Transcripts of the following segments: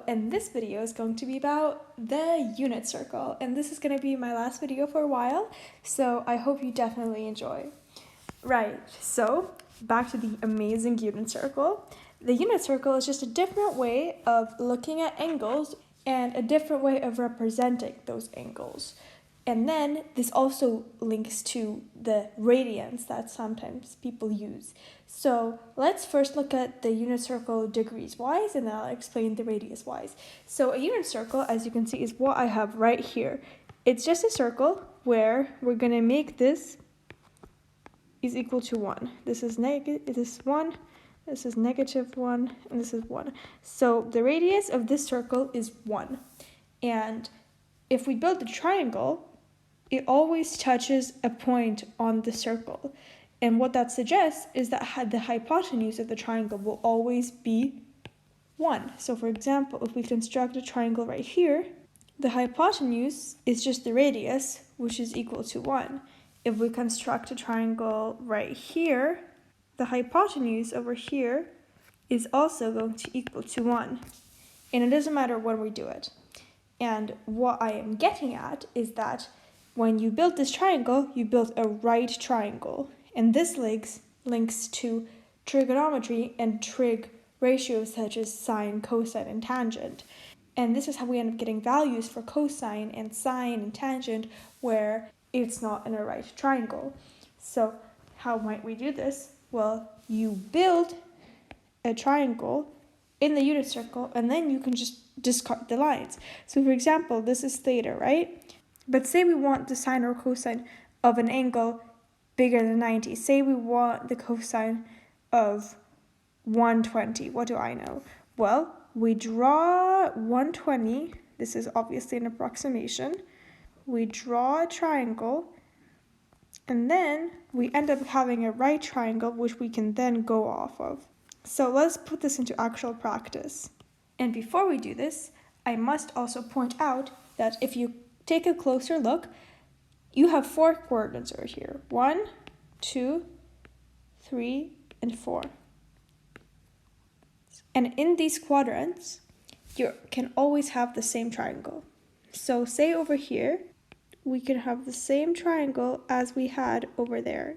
and this video is going to be about the unit circle, and this is going to be my last video for a while, so I hope you definitely enjoy. Right, so back to the amazing unit circle. The unit circle is just a different way of looking at angles and a different way of representing those angles. And then this also links to the radians that sometimes people use. So let's first look at the unit circle degrees wise, and then I'll explain the radius wise. So a unit circle, as you can see, is what I have right here. It's just a circle where we're going to make this is equal to 1. This is negative, this is 1, this is -1, and this is 1. So the radius of this circle is 1. And if we build the triangle, it always touches a point on the circle. And what that suggests is that the hypotenuse of the triangle will always be 1. So for example, if we construct a triangle right here, the hypotenuse is just the radius, which is equal to 1. If we construct a triangle right here, the hypotenuse over here is also going to equal to 1. And it doesn't matter when we do it. And what I am getting at is that when you build this triangle, you build a right triangle. And this links to trigonometry and trig ratios such as sine, cosine, and tangent. And this is how we end up getting values for cosine and sine and tangent where it's not in a right triangle. So how might we do this? Well, you build a triangle in the unit circle and then you can just discard the lines. So for example, this is theta, right? But say we want the sine or cosine of an angle bigger than 90. Say we want the cosine of 120. What do I know? Well, we draw 120. This is obviously an approximation. We draw a triangle, and then we end up having a right triangle, which we can then go off of. So let's put this into actual practice. And before we do this, I must also point out that if you take a closer look, you have 4 coordinates over here. 1, 2, 3, and 4. And in these quadrants, you can always have the same triangle. So say over here, we can have the same triangle as we had over there.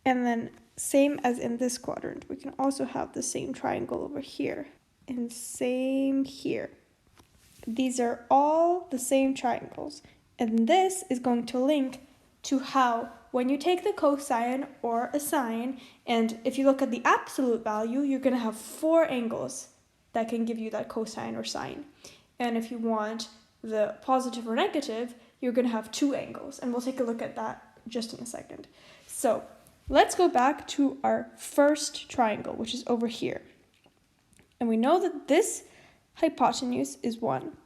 And then same as in this quadrant, we can also have the same triangle over here. And same here. These are all the same triangles. And this is going to link to how when you take the cosine or a sine, and if you look at the absolute value, you're going to have 4 angles that can give you that cosine or sine. And if you want the positive or negative, you're going to have 2 angles. And we'll take a look at that just in a second. So let's go back to our first triangle, which is over here. And we know that this hypotenuse is 1.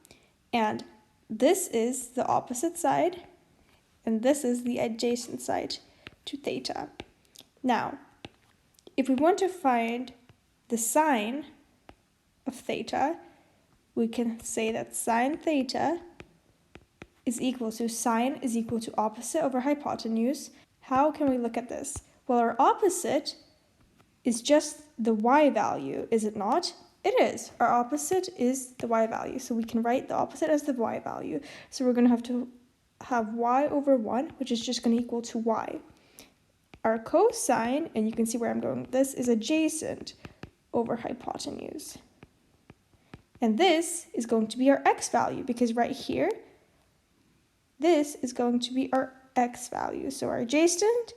And this is the opposite side. And this is the adjacent side to theta. Now, if we want to find the sine of theta, we can say that sine theta is equal to sine is equal to opposite over hypotenuse. How can we look at this? Well, our opposite is just the y value, is it not? It is. Our opposite is the y value. So we can write the opposite as the y value. So we're going to have y over 1, which is just going to equal to y. Our cosine, and you can see where I'm going with this, is adjacent over hypotenuse. And this is going to be our x value, because right here, this is going to be our x value. So our adjacent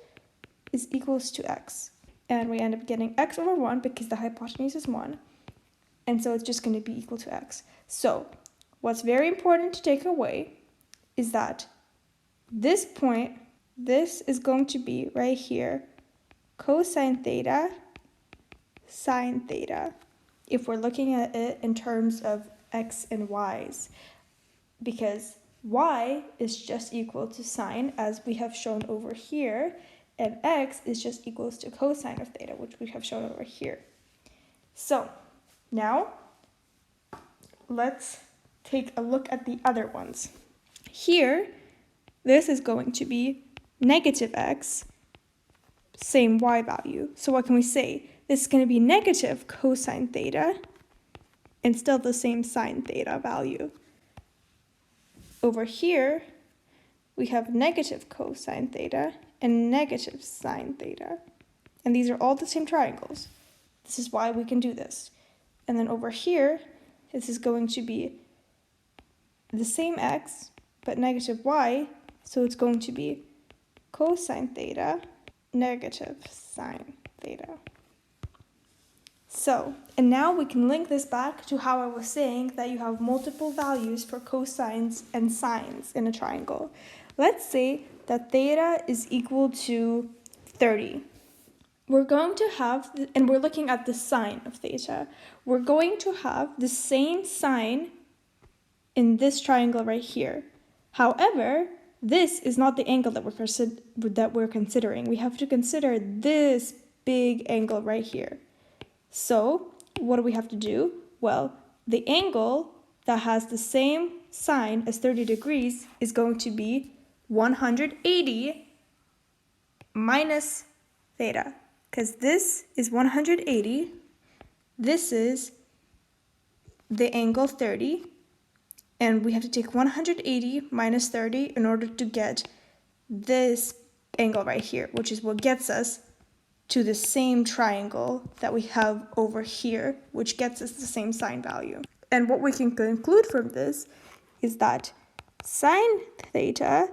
is equals to x. And we end up getting x over 1 because the hypotenuse is 1. And so it's just going to be equal to x. So what's very important to take away is that this point, this is going to be right here, cosine theta, sine theta, if we're looking at it in terms of x and y's, because y is just equal to sine, as we have shown over here, and x is just equals to cosine of theta, which we have shown over here. So now let's take a look at the other ones. Here, this is going to be negative x, same y value. So what can we say? This is going to be negative cosine theta, and still the same sine theta value. Over here, we have negative cosine theta and negative sine theta. And these are all the same triangles. This is why we can do this. And then over here, this is going to be the same x, but negative y. So it's going to be cosine theta, negative sine theta. So, and now we can link this back to how I was saying that you have multiple values for cosines and sines in a triangle. Let's say that theta is equal to 30. We're going to have, and we're looking at the sine of theta, we're going to have the same sine in this triangle right here. However, this is not the angle that we're considering. We have to consider this big angle right here. So what do we have to do? Well, the angle that has the same sine as 30 degrees is going to be 180 minus theta, because this is 180, this is the angle 30, and we have to take 180 minus 30 in order to get this angle right here, which is what gets us to the same triangle that we have over here, which gets us the same sine value. And what we can conclude from this is that sine theta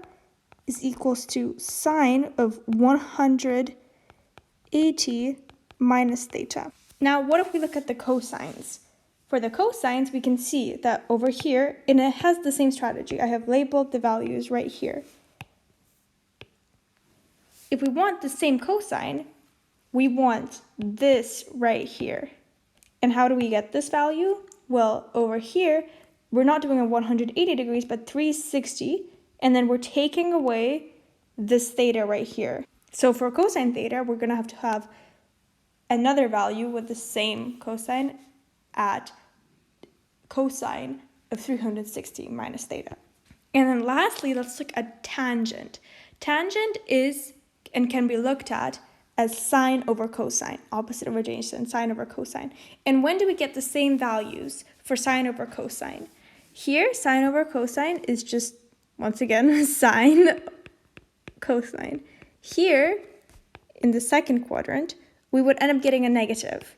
is equals to sine of 180 minus theta. Now, what if we look at the cosines? For the cosines, we can see that over here, and it has the same strategy. I have labeled the values right here. If we want the same cosine, we want this right here. And how do we get this value? Well, over here, we're not doing a 180 degrees, but 360, and then we're taking away this theta right here. So for cosine theta, we're gonna have to have another value with the same cosine at cosine of 360 minus theta. And then lastly, let's look at tangent. Tangent is and can be looked at as sine over cosine, opposite of adjacent, sine over cosine. And when do we get the same values for sine over cosine? Here, sine over cosine is just, once again, sine cosine. Here, in the second quadrant, we would end up getting a negative.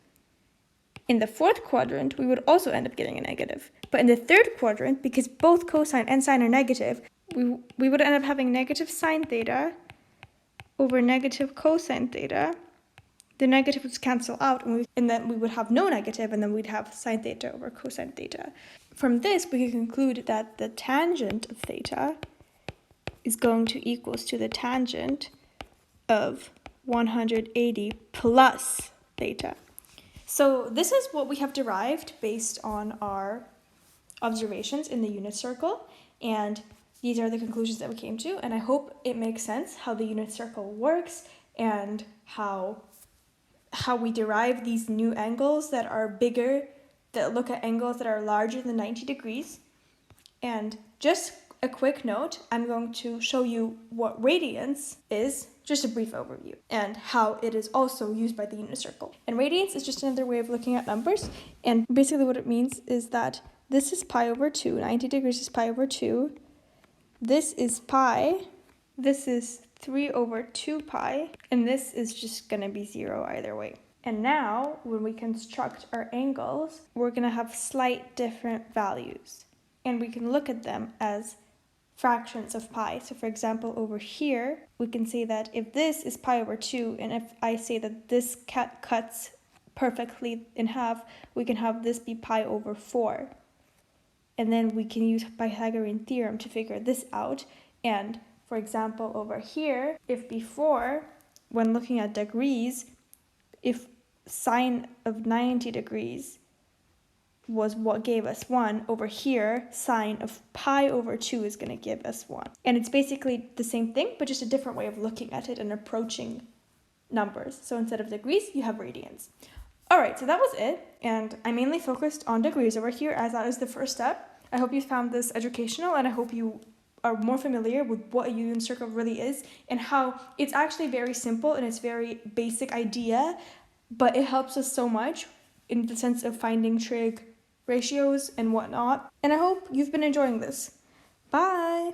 In the fourth quadrant, we would also end up getting a negative. But in the third quadrant, because both cosine and sine are negative, we would end up having negative sine theta over negative cosine theta. The negative would cancel out, and then we would have no negative, and then we'd have sine theta over cosine theta. From this, we can conclude that the tangent of theta is going to equals to the tangent of 180 plus theta. So this is what we have derived based on our observations in the unit circle, and these are the conclusions that we came to, and I hope it makes sense how the unit circle works and how we derive these new angles that are bigger, that look at angles that are larger than 90 degrees. And just a quick note, I'm going to show you what radians is, just a brief overview, and how it is also used by the unit circle. And radians is just another way of looking at numbers, and basically what it means is that this is pi over 2, 90 degrees is pi over 2, this is pi, this is 3 over 2 pi, and this is just going to be 0 either way. And now, when we construct our angles, we're going to have slight different values. And we can look at them as fractions of pi. So for example, over here, we can say that if this is pi over 2, and if I say that this cuts perfectly in half, we can have this be pi over 4. And then we can use Pythagorean theorem to figure this out. And for example, over here, if before, when looking at degrees, if sine of 90 degrees was what gave us 1, over here, sine of pi over 2 is going to give us 1. And it's basically the same thing, but just a different way of looking at it and approaching numbers. So instead of degrees, you have radians. All right, so that was it, and I mainly focused on degrees over here as that is the first step. I hope you found this educational, and I hope you are more familiar with what a unit circle really is and how it's actually very simple and it's very basic idea, but it helps us so much in the sense of finding trig ratios and whatnot. And I hope you've been enjoying this. Bye!